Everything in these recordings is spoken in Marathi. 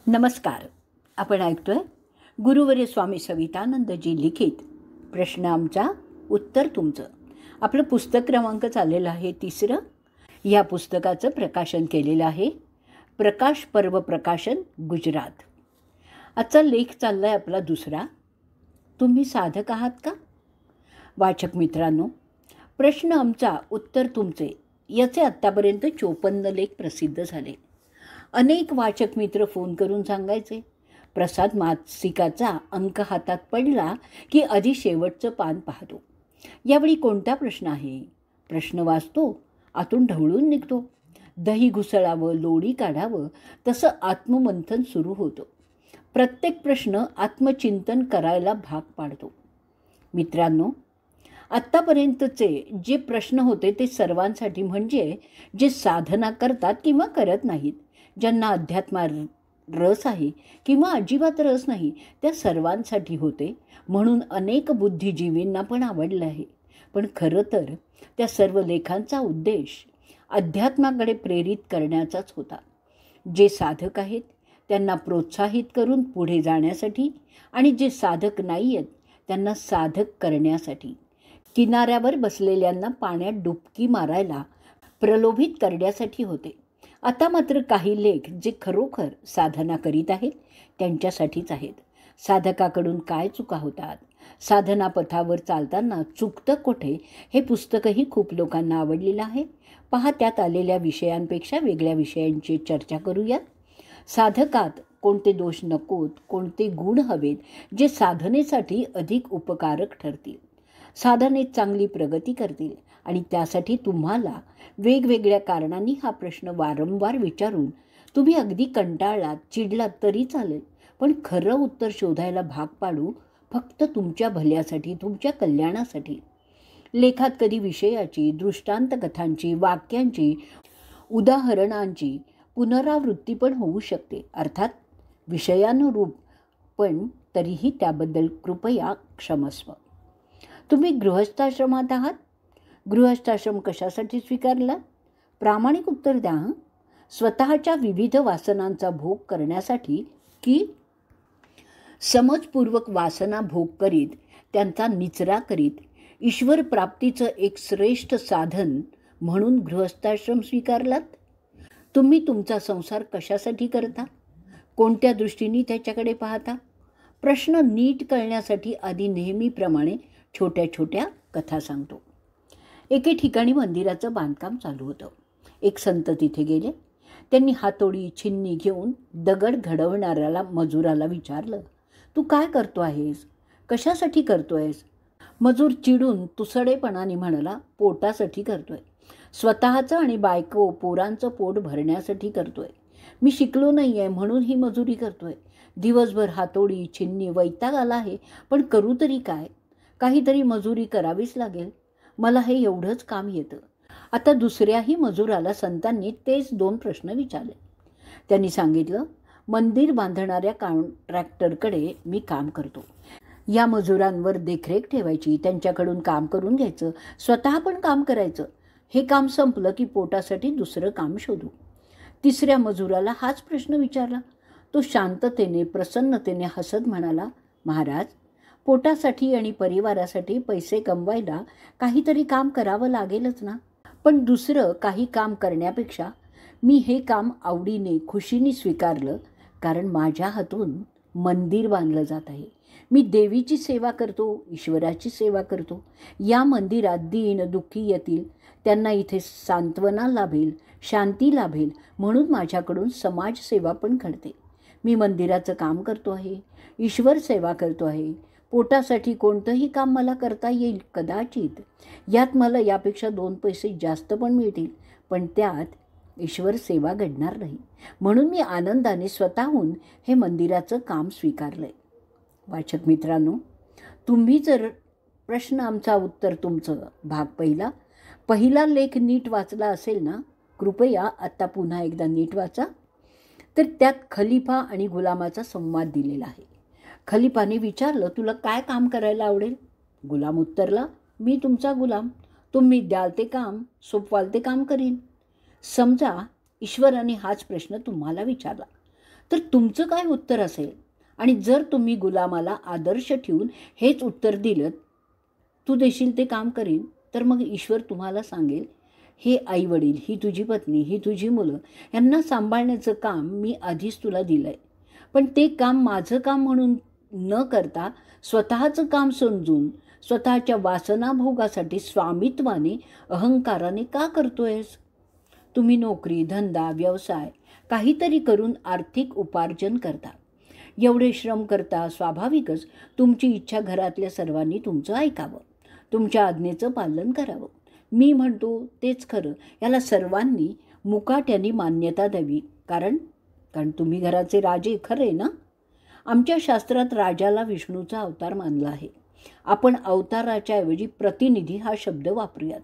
नमस्कार. आपण ऐकतोय गुरुवर्य स्वामी सवितानंदजी लिखित प्रश्न आमचा उत्तर तुमचं. आपलं पुस्तक क्रमांक चाललेलं आहे 3. या पुस्तकाचं प्रकाशन केलेलं आहे प्रकाश पर्व प्रकाशन, गुजरात. आजचा लेख चालला आहे आपला 2. तुम्ही साधक आहात का? वाचक मित्रांनो, प्रश्न आमचा उत्तर तुमचे याचे आत्तापर्यंत 54 लेख प्रसिद्ध झाले. अनेक वाचक मित्र फोन करून सांगायचे, प्रसाद मासिकाचा अंक हातात पडला की आधी शेवटचं पान पाहतो. यावेळी कोणता प्रश्न आहे? प्रश्न वाचतो, आतून ढवळून निघतो. दही घुसळावं, लोणी काढावं तसं आत्ममंथन सुरू होतं. प्रत्येक प्रश्न आत्मचिंतन करायला भाग पाडतो. मित्रांनो, आत्तापर्यंतचे जे प्रश्न होते ते सर्वांसाठी, म्हणजे जे साधना करतात किंवा करत नाहीत, ज्यांना अध्यात्मात रस आहे किंवा अजिबात रस नाही, त्या सर्वांसाठी होते. म्हणून अनेक बुद्धिजीवींना पण आवडलं आहे. पण खरं तर त्या सर्व लेखांचा उद्देश अध्यात्माकडे प्रेरित करण्याचाच होता. जे साधक आहेत त्यांना प्रोत्साहित करून पुढे जाण्यासाठी, आणि जे साधक नाही आहेत त्यांना साधक करण्यासाठी, किनाऱ्यावर बसलेल्यांना पाण्यात डुबकी मारायला प्रलोभित करण्यासाठी होते. आता मात्र काही लेख जे खरोखर साधना करीत आहेत त्यांच्यासाठीच आहेत. साधकाकडून काय चुका होतात, साधना पथावर चालताना चुकतं कुठे, हे पुस्तकही खूप लोकांना आवडलेलं आहे. पहा, त्यात आलेल्या विषयांपेक्षा वेगळ्या विषयांची चर्चा करूयात. साधकात कोणते दोष नकोत, कोणते गुण हवेत जे साधनेसाठी अधिक उपकारक ठरतील, साधनेत चांगली प्रगती करतील. आणि त्यासाठी तुम्हाला वेगवेगळ्या कारणांनी हा प्रश्न वारंवार विचारून तुम्ही अगदी कंटाळलात, चिडलात तरी चालेल, पण खरं उत्तर शोधायला भाग पाडू, फक्त तुमच्या भल्यासाठी, तुमच्या कल्याणासाठी. लेखात कधी विषयाची, दृष्टांत कथांची, वाक्यांची, उदाहरणांची पुनरावृत्ती पण होऊ शकते, अर्थात विषयानुरूप, पण तरीही त्याबद्दल कृपया क्षमस्व. तुम्ही गृहस्थाश्रमात आहात. गृहस्थाश्रम कशासाठी स्वीकारला? प्रामाणिक उत्तर द्या. स्वतःच्या विविध वासनांचा भोग करण्यासाठी की समजपूर्वक वासना भोग करीत त्यांचा निचरा करीत ईश्वर प्राप्तीचं एक श्रेष्ठ साधन म्हणून गृहस्थाश्रम स्वीकारलात? तुम्ही तुमचा संसार कशासाठी करता? कोणत्या दृष्टीने त्याच्याकडे पाहता? प्रश्न नीट कळण्यासाठी आधी नेहमीप्रमाणे छोट्या छोट्या कथा सांगतो. एके ठिकाणी मंदिराचं बांधकाम चालू होतं. एक संत तिथे गेले. त्यांनी हातोडी, छिन्नी घेऊन दगड घडवणाऱ्याला मजुराला विचारलं, तू काय करतो आहेस? कशासाठी करतो आहेस? मजूर चिडून तुसडेपणाने म्हणाला, पोटासाठी करतोय. स्वतःचं आणि बायको पोरांचं पोट भरण्यासाठी करतोय. मी शिकलो नाही आहे म्हणून ही मजुरी करतोय. दिवसभर हातोडी, छिन्नी वैताग आला आहे, पण करू तरी काय? काहीतरी मजुरी करावीच लागेल. मला हे एवढंच काम येतं. आता दुसऱ्याही मजुराला संतांनी तेच 2 प्रश्न विचारले. त्यांनी सांगितलं, मंदिर बांधणाऱ्या कॉन्ट्रॅक्टरकडे मी काम करतो. या मजुरांवर देखरेख ठेवायची, त्यांच्याकडून काम करून घ्यायचं, स्वतः पण काम करायचं. हे काम संपलं की पोटासाठी दुसरं काम शोधू. तिसऱ्या मजुराला हाच प्रश्न विचारला. तो शांततेने, प्रसन्नतेने हसत म्हणाला, महाराज, पोटासाठी आणि परिवारासाठी पैसे कमवायला काहीतरी काम करावं लागेलच ना. पण दुसरं काही काम करण्यापेक्षा मी हे काम आवडीने, खुशीने स्वीकारलं, कारण माझ्या हातून मंदिर बांधलं जात आहे. मी देवीची सेवा करतो, ईश्वराची सेवा करतो. या मंदिरात दीन दुःखी येतील, त्यांना इथे सांत्वना लाभेल, शांती लाभेल, म्हणून माझ्याकडून समाजसेवा पण घडते. मी मंदिराचं काम करतो आहे, ईश्वर सेवा करतो आहे. पोटासाठी कोणतंही काम मला करता येईल कदाचित. यात मला यापेक्षा 2 पैसे जास्त पण मिळतील, पण त्यात ईश्वर सेवा घडणार नाही. म्हणून मी आनंदाने स्वतःहून हे मंदिराचं काम स्वीकारलं आहे. वाचक मित्रांनो, तुम्ही जर प्रश्न आमचा उत्तर तुमचं भाग पहिला लेख नीट वाचला असेल ना, कृपया आत्ता पुन्हा एकदा नीट वाचा. तर त्यात खलिफा आणि गुलामाचा संवाद दिलेला आहे. खलिफाने विचारलं, तुला काय काम करायला आवडेल? गुलाम उत्तरला, मी तुमचा गुलाम. तुम्ही द्याल ते काम, सोपवाल ते काम करीन. समजा ईश्वराने हाच प्रश्न तुम्हाला विचारला, तर तुमचं काय उत्तर असेल? आणि जर तुम्ही गुलामाला आदर्श ठेवून हेच उत्तर दिलं, तू देशील ते काम करीन, तर मग ईश्वर तुम्हाला सांगेल, हे आईवडील, ही तुझी पत्नी, ही तुझी मुलं, यांना सांभाळण्याचं काम मी आधीच तुला दिलं आहे. पण ते काम माझं काम म्हणून न करता स्वतःचं काम समजून स्वतःच्या वासनाभोगासाठी स्वामित्वाने, अहंकाराने का करतोयस? तुम्ही नोकरी, धंदा, व्यवसाय काहीतरी करून आर्थिक उपार्जन करता. एवढे श्रम करता, स्वाभाविकच तुमची इच्छा घरातल्या सर्वांनी तुमचं ऐकावं, तुमच्या आज्ञेचं पालन करावं. मी म्हणतो तेच खरं, याला सर्वांनी मुकाट्याने मान्यता द्यावी. कारण तुम्ही घराचे राजे खरे ना. आमच्या शास्त्रात राजाला विष्णूचा अवतार मानला आहे. आपण अवताराच्या ऐवजी प्रतिनिधी हा शब्द वापरूयात.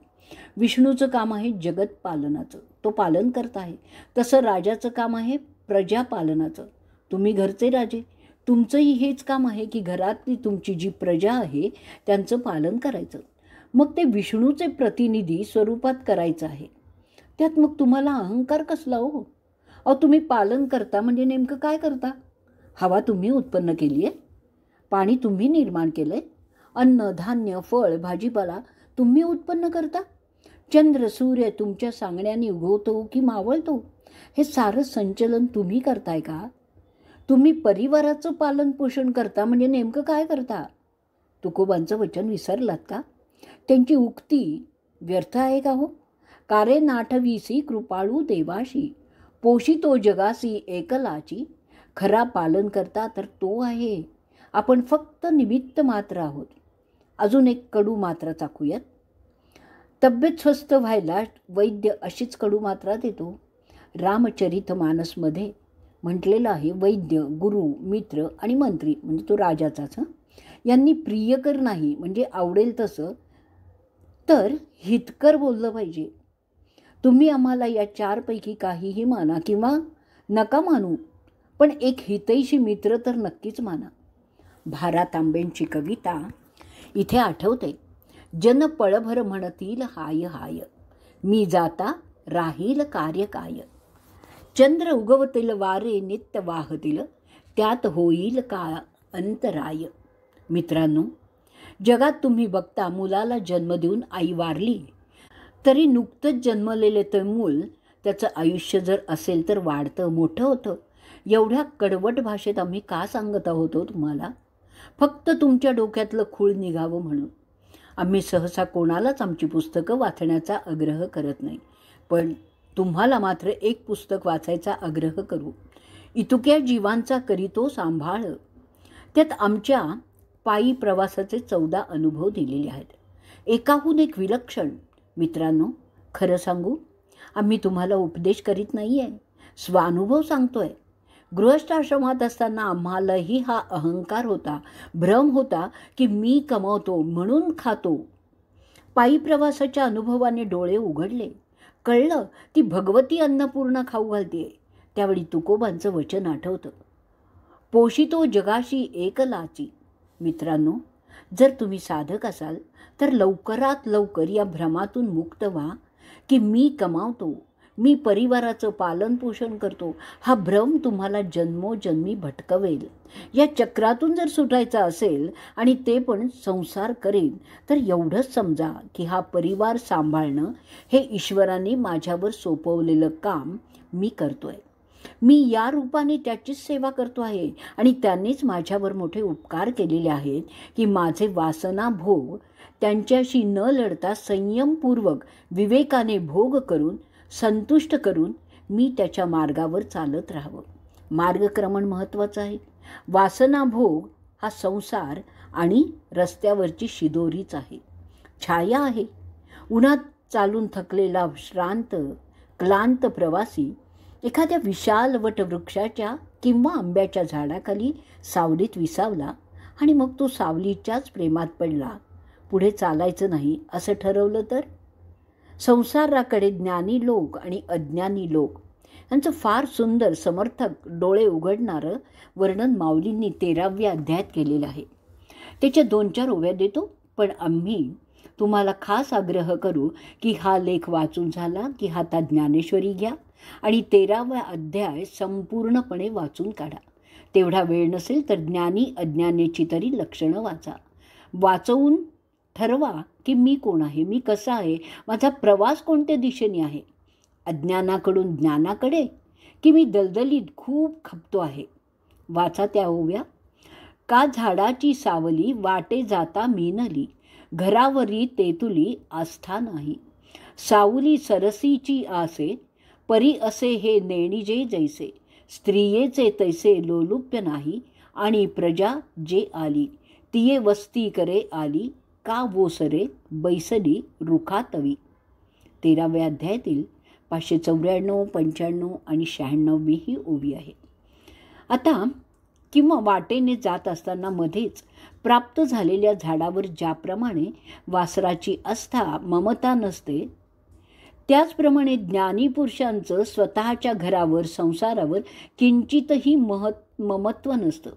विष्णूचं काम आहे जगत पालनाचं, तो पालन करत आहे. तसं राजाचं काम आहे प्रजापालनाचं. तुम्ही घरचे राजे, तुमचंही हेच काम आहे की घरातली तुमची जी प्रजा आहे त्यांचं पालन करायचं. मग ते विष्णूचे प्रतिनिधी स्वरूपात करायचं आहे. त्यात मग तुम्हाला अहंकार कसला हो? तुम्ही पालन करता म्हणजे नेमकं काय करता? हवा तुम्ही उत्पन्न केली आहे, पाणी तुम्ही निर्माण केलं आहे, अन्न, धान्य, फळ, भाजीपाला तुम्ही उत्पन्न करता. चंद्र, सूर्य तुमच्या सांगण्याने उगवतो की मावळतो, हे सारं संचलन तुम्ही करताय का? तुम्ही परिवाराचं पालन पोषण करता म्हणजे नेमकं काय करता? तुकोबांचं वचन विसरलात का? त्यांची उक्ती व्यर्थ आहे का हो? कारे नाठवीसी कृपाळू देवाशी, पोषितो जगासी एकलाची. खरा पालन करता तर तो आहे, आपण फक्त निमित्त मात्र आहोत. अजून एक कडू मात्रा चाकूयात. तब्येत स्वस्थ व्हायला वैद्य अशीच कडू मात्रा देतो. रामचरित मानसमध्ये म्हटलेलं आहे, वैद्य, गुरु, मित्र आणि मंत्री म्हणजे तो राजाचाच, यांनी प्रियकर नाही म्हणजे आवडेल तसं, तर हितकर बोललं पाहिजे. तुम्ही आम्हाला या चारपैकी काहीही माना किंवा नका मानू, पण एक हितैषी मित्र तर नक्कीच माना. भारा तांबेंची कविता इथे आठवते. जन पळभर म्हणतील हाय हाय, मी जाता राहील कार्य काय. चंद्र उगवतील वारे नित्य वाहतील, त्यात होईल का अंतराय. मित्रांनो, जगात तुम्ही बघता मुलाला जन्म देऊन आई वारली तरी नुकतंच जन्मलेले ते मूल, त्याचं आयुष्य जर असेल तर वाढतं, मोठं होतं. एवढ्या कडवट भाषेत आम्ही का सांगत आहोत तुम्हाला? फक्त तुमच्या डोक्यातलं खूळ निघावं म्हणून. आम्ही सहसा कोणालाच आमची पुस्तकं वाचण्याचा आग्रह करत नाही, पण तुम्हाला मात्र एक पुस्तक वाचायचा आग्रह करू. इतुक्या जीवांचा करीतो सांभाळ. त्यात आमच्या पायी प्रवासाचे 14 अनुभव दिलेले आहेत, एकाहून एक विलक्षण. मित्रांनो, खरं सांगू, आम्ही तुम्हाला उपदेश करीत नाही आहे, स्वानुभव सांगतो आहे. गृहस्थाश्रमात असताना आम्हालाही हा अहंकार होता, भ्रम होता की मी कमावतो म्हणून खातो. पायी प्रवासाच्या अनुभवाने डोळे उघडले, कळलं ती भगवती अन्नपूर्णा खाऊ घालते. त्यावेळी तुकोबांचं वचन आठवतं, पोषितो जगाशी एकलाची. मित्रांनो, जर तुम्ही साधक असाल तर लवकरात लवकर या भ्रमातून मुक्त व्हा की मी कमावतो, मी परिवाराचं पालन पोषण करतो. हा भ्रम तुम्हाला जन्मोजन्मी भटकवेल. या चक्रातून जर सुटायचं असेल आणि ते पण संसार करेन, तर एवढंच समजा की हा परिवार सांभाळणं हे ईश्वराने माझ्यावर सोपवलेलं काम मी करतोय. मी या रूपाने त्याचीच सेवा करतो आहे आणि त्यांनीच माझ्यावर मोठे उपकार केलेले आहेत की माझे वासना भोग त्यांच्याशी न लढता संयमपूर्वक विवेकाने भोग करून संतुष्ट करून मी त्याच्या मार्गावर चालत राहावं. मार्गक्रमण महत्त्वाचं आहे. वासना भोग हा संसार आणि रस्त्यावरची शिदोरीच आहे, छाया आहे. उन्हात चालून थकलेला श्रांत क्लांत प्रवासी एखाद्या विशाल वटवृक्षाच्या किंवा आंब्याच्या झाडाखाली सावलीत विसावला आणि मग तो सावलीच्याच प्रेमात पडला, पुढे चालायचं नाही असं ठरवलं तर? संसाराकडे ज्ञानी लोक आणि अज्ञानी लोक यांचं फार सुंदर समर्थक डोळे उघडणारं वर्णन माऊलींनी 13व्या अध्यायात केलेलं आहे. त्याच्या 2-4 ओव्या देतो, पण आम्ही तुम्हाला खास आग्रह करू की हा लेख वाचून झाला की हातात ज्ञानेश्वरी घ्या आणि 13वा अध्याय संपूर्णपणे वाचून काढा. तेवढा वेळ नसेल तर ज्ञानी अज्ञानाची तरी लक्षणं वाचा. वाचवून ठरवा की मी कोण आहे, मी कसा आहे, माझा प्रवास कोणत्या दिशेने आहे, अज्ञानाकडून ज्ञानाकडे की मी दलदलीत खूप खपतो आहे. वाचा त्या ओव्या. का झाडाची सावली वाटे जाता मीनली, घरावरी तेतुली आस्था नाही. सावली सरसीची आसे, परी असे हे नेणिजे जैसे. स्त्रियेचे तैसे लोलुप्य नाही, आणि प्रजा जे आली तिये वस्ती करे आली. का वोसरे बैसली रुखातवी. 13व्या अध्यायातील 594, 95 आणि 96 ही ओवी आहे. आता किंवा वाटेने जात असताना मध्येच प्राप्त झालेल्या झाडावर ज्याप्रमाणे वासराची आस्था ममता नसते, त्याचप्रमाणे ज्ञानी पुरुषांचं स्वतःच्या घरावर संसारावर किंचितही ममत्व नसतं.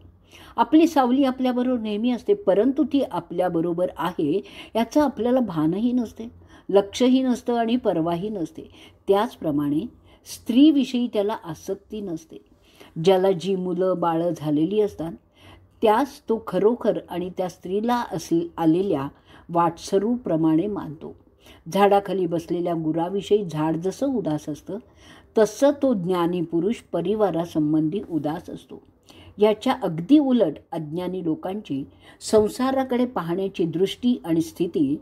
आपली सावली आपल्याबरोबर नेहमी असते, परंतु ती आपल्याबरोबर आहे याचं आपल्याला भानही नसते, लक्षही नसतं आणि परवाही नसते. त्याचप्रमाणे स्त्रीविषयी त्याला आसक्ती नसते. ज्याला जी मुलं बाळं झालेली असतात त्यास तो खरोखर आणि त्या स्त्रीला आलेल्या वाटसरूप्रमाणे मानतो. झाडाखाली बसलेल्या गुराविषयी झाड जसं उदास असतं तसं तो ज्ञानी पुरुष परिवारासंबंधी उदास असतो. याच्या अगदी उलट अज्ञानी लोकांची संसाराकडे पाहण्याची दृष्टी आणि स्थिती.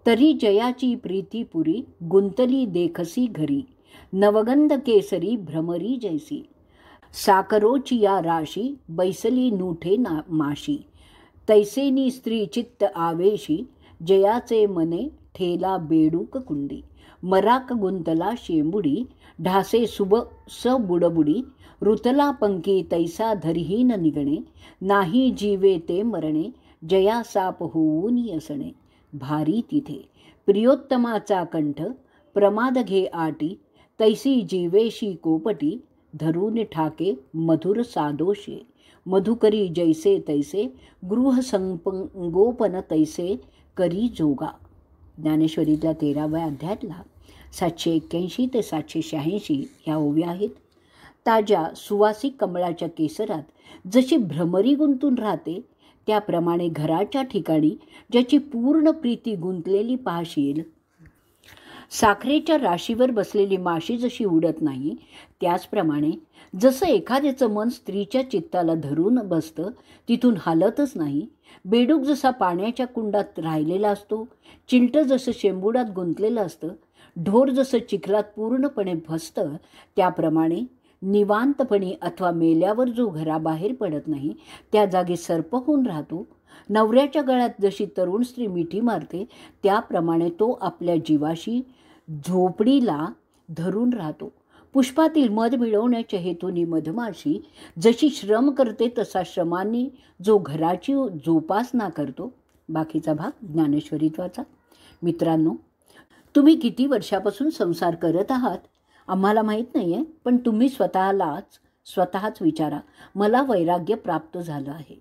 तरी जयाची प्रीती पुरी, गुंतली देखसी घरी. नवगंध केसरी भ्रमरी जैसी. साकरोची या राशी, बैसली नूठे माशी. तैसेनी स्त्री चित्त आवेशी, जयाचे मने ठेला बेडूक कुंडी. मराक गुंतला शेंबुडी, ढासे स बुडबुडी. ऋतला पंकी तैसा धरहीन निगणे, नाही जीवे ते मरणे. जया साप होऊन असणे. भारी तिथे प्रियोत्तमाचा कंठ, प्रमाद घे आटी. तैसी जीवेशी कोपटी, धरून ठाके मधुर सादोषे. मधुकरी जैसे तैसे, गृह संगोपन तैसे करी जोगा. ज्ञानेश्वरीतल्या 13व्या अध्यायातला 781 ते 786 ह्या ओव्या आहेत. ताज्या सुवासिक कमळाच्या केसरात जशी भ्रमरी गुंतून राहते, त्याप्रमाणे घराच्या ठिकाणी ज्याची पूर्ण प्रीती गुंतलेली पाहशील. साखरेच्या राशीवर बसलेली माशी जशी उडत नाही, त्याचप्रमाणे जसं एखाद्याचं मन स्त्रीच्या चित्ताला धरून बसतं, तिथून हालतच नाही. बेडूक जसा पाण्याच्या कुंडात राहिलेला असतो, चिलटं जसं शेंबुडात गुंतलेलं असतं, ढोर जसं चिखलात पूर्णपणे भसतं, त्याप्रमाणे निवांतपणी अथवा मेल्यावर जो घराबाहेर पडत नाही त्या जागी सर्प होऊन राहतो. नवऱ्याच्या गळ्यात जशी तरुण स्त्री मिठी मारते, त्याप्रमाणे तो आपल्या जीवाशी झोपडीला धरून राहतो. पुष्पातील मध मिळवण्याच्या हेतूने मधमाशी जशी श्रम करते, तसा श्रमांनी जो घराची जोपासना करतो. बाकीचा भाग ज्ञानेश्वरीत वाचा. मित्रांनो, तुम्ही किती वर्षापासून संसार करत आहात आम्हाला माहीत नाही आहे, पण तुम्ही स्वतःच विचारा. मला वैराग्य प्राप्त झालं आहे.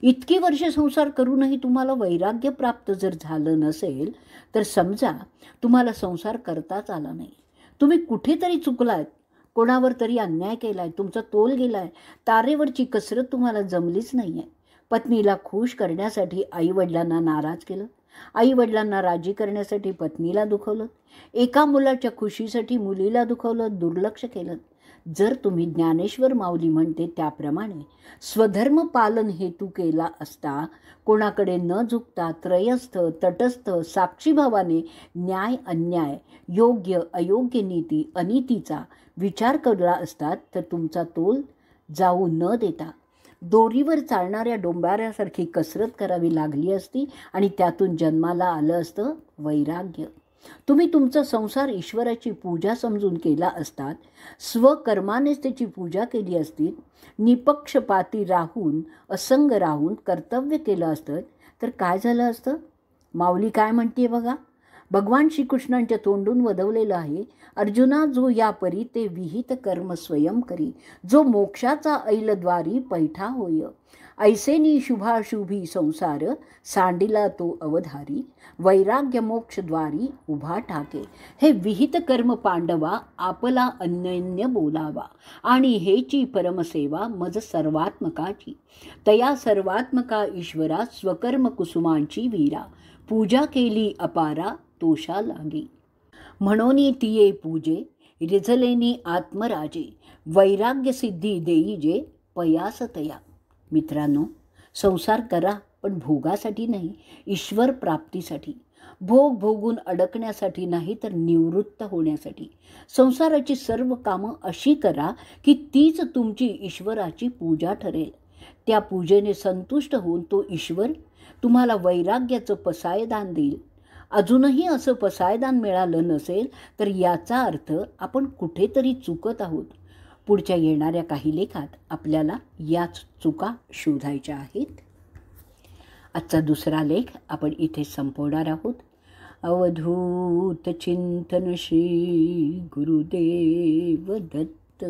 इतकी वर्ष संसार करूनही तुम्हाला वैराग्य प्राप्त जर झालं नसेल तर समजा तुम्हाला संसार करताच आला नाही. तुम्ही कुठेतरी चुकलात, कोणावर तरी अन्याय केला आहे, तुमचा तोल गेला आहे, तारेवरची कसरत तुम्हाला जमलीच नाही आहे. पत्नीला खुश करण्यासाठी आईवडिलांना नाराज केलं, आईवडिलांना राजी करण्यासाठी पत्नीला दुखवलं, एका मुलाच्या खुशीसाठी मुलीला दुखवलं, दुर्लक्ष केलं. जर तुम्ही ज्ञानेश्वर माऊली म्हणते त्याप्रमाणे स्वधर्म पालन हेतू केला असता, कोणाकडे न झुकता त्रयस्थ तटस्थ साक्षीभावाने न्याय अन्याय, योग्य अयोग्य, नीती अनीतीचा विचार केला असतात, तर तुमचा तोल जाऊ न देता दोरीवर चालणाऱ्या डोंबाऱ्यासारखी कसरत करावी लागली असती आणि त्यातून जन्माला आलं असतं वैराग्य. तुम्ही तुमचा संसार ईश्वराची पूजा समजून केला असतात, स्वकर्मानेच त्याची पूजा केली असती, निपक्षपाती राहून असंग राहून कर्तव्य केलं असतं, तर काय झालं असतं? माऊली काय म्हणते बघा. भगवान श्रीकृष्णांच्या तोंडून वदवलेलं आहे, अर्जुना जो या परी ते विहित कर्म स्वयं करी, जो मोक्षाचा ऐलद्वारी पैठा होय. ऐसेनी शुभाशुभी संसार सांडिला तो अवधारी, वैराग्य मोक्षद्वारी उभा ठाके. हे विहित कर्म पांडवा आपला अन्योन्य बोलावा, आणि हेची परमसेवा मज सर्वात्मकाची. तया सर्वात्मका ईश्वरा स्वकर्म कुसुमांची वीरा, पूजा केली अपारा तोषा लागी. म्हणोनी तिये पूजे रिझलेनी आत्मराजे, वैराग्य सिद्धी देई जे पयास तया. मित्रांनो, संसार करा पण भोगासाठी नाही, ईश्वर प्राप्तीसाठी. भोग भोगून अडकण्यासाठी नाही, तर निवृत्त होण्यासाठी. संसाराची सर्व कामं अशी करा की तीच तुमची ईश्वराची पूजा ठरेल. त्या पूजेने संतुष्ट होऊन तो ईश्वर तुम्हाला वैराग्याचं पसायदान देईल. अजूनही असं पसायदान मिळालं नसेल तर याचा अर्थ आपण कुठेतरी चुकत आहोत. पुढच्या येणाऱ्या काही लेखात आपल्याला याच चुका शोधायच्या आहेत. आजचा दुसरा लेख आपण इथे संपवणार आहोत. अवधूत चिंतन श्री गुरुदेव दत्त.